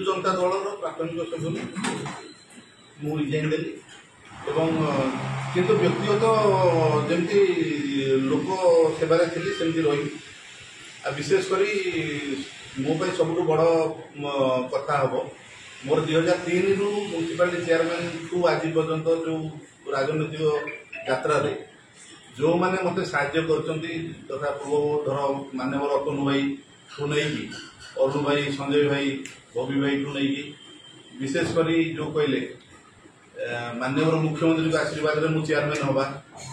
जनता दल प्राथमिक सभ्य मु रिजाइन देली किंतु व्यक्तिगत जमी लोक सेवार थी सेमती रही विशेषकर मो सब बड़ कथा हम मोर 2003 रु म्यूनिसिपालिटी चेयरमैन ठू आज पर्यंत जो राजनीतिक यात्रा जो मैंने मत साहाय्य तथा पूर्व धर मानव अतनु भाई ठू नहीं अरुण भाई संजय भाई बबी भाई ठू नहीं विशेषकर जो कहले माननीय मुख्यमंत्री आशीर्वाद में चेयरमैन हवा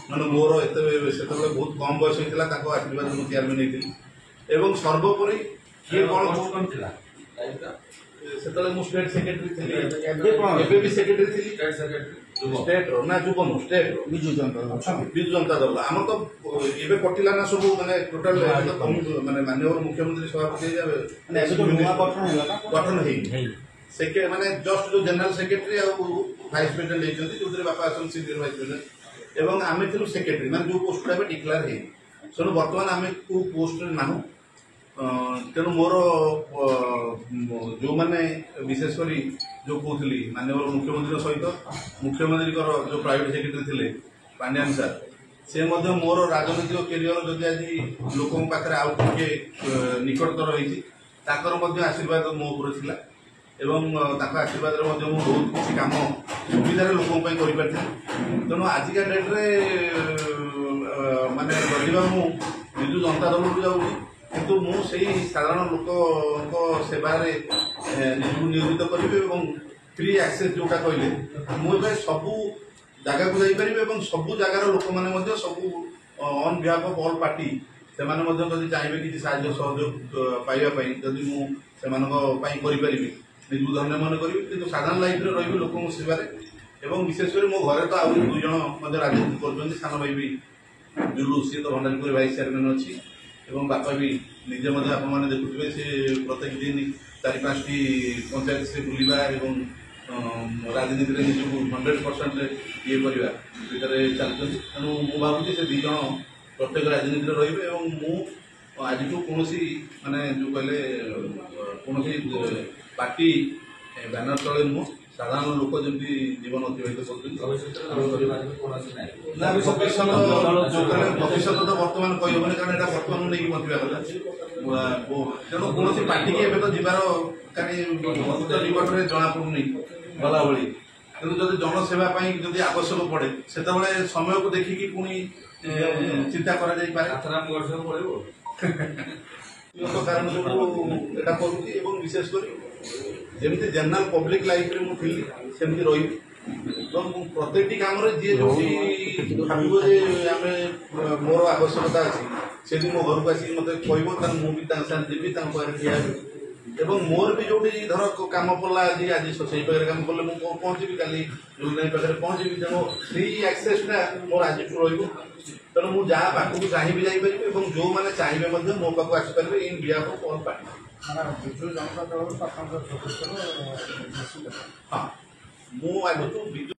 मैंने मोर एत बहुत कम बयस होता आशीर्वाद में चेयरमैन होती सर्वोपरि किए कौन से स्टेट सेक्रेटरी थी सेक्रेटरी थी स्टेट ना जुबन स्टेट विजु जनता दल आम तो ये कटिला ना सब माने टोटाल माने माननीय मुख्यमंत्री सभापति गठन है माने जस्ट जो जनरल सेक्रेटरी वाइस प्रेसिडेंट होती जो बापा आसन सीनियर वाइस प्रेसिडेंट एवं आम थी सेक्रेटरी माने जो पोस्ट गुड़ा डिक्लेयर है तेणु बर्तमान आम को पोस्ट ना तेणु मोर जो मैंने विशेषकर जो कहती माननीय मुख्यमंत्री सहित मुख्यमंत्री जो प्राइवेट सेक्रेटरी थे पांड्यान सर से मोर राजनीतिक कैरियर जदि आज लोकों पाखे आउ टे निकटतर रही आशीर्वाद मो ऊपर एवं आशीर्वाद बहुत किसी कम सुविधार लोकों कर तेणु आजिका डेट्रे माने जदिवा मु विजु जनता दल को जाऊँगी किंतु मुझे साधारण लोक सेवार निजी नियोजित करी फ्री एक्सेस जोटा कहले मुझे सबू जगह को जापर सबू जगार लोक मैंने सब on behalf of all party से चाहिए किसी साहय सहयोग पाइबापी जदि मुझे निजू धन्य मन करी कि साधारण लाइफ रही लोक सेवार विशेषकर मो घर तो आउ दुई जन राजनीति कर सान भाई भी जुलू सी तो भंडारी वाइस चेयरमैन अच्छी एवं बापा भी निजे आपने देखुए से प्रत्येक दिन 4-5 पंचायत से बुलवा राजनीति में निजक 100% ये करवा चलते तेणु मु भावी से दी जन प्रत्येक राजनीति रे आज कौन माने जो कहले कौन पार्टी बैनर तले नुह साधारण लोक जमी जीवन अतिबाहित भविष्य तो बर्तमान कहबनी कारण यहाँ बर्तमान नहीं बंधा कला तेणु कौन पार्टी की एवं तो जीवार कहीं निकट में जना पड़ूनी गला भाई तेणु जब जनसेवाई जब आवश्यक पड़े से समय को देखिकी पुणी चिंता कारण सब करुँच विशेषकर जमी जनरल पब्लिक लाइफ में मुझे सेमती रही प्रत्येक कम जी जो भाव मोर आवश्यकता अच्छी से मो घर को आसिक मत कह मुझे जी ठिया एवं मोर भी जो धर कम पड़ा आज सोसाई पाखे कम कले मुझे पहुँची काली जो पाखे पहुँची तेणु फ्री एक्सेसटा मोर आज रही तेणु मुझे जहाँ पाखक चाहिए जापर जो मैंने चाहिए मो पाक आसपारे in behalf of all party Biju Janata Dal हाँ मु आज तो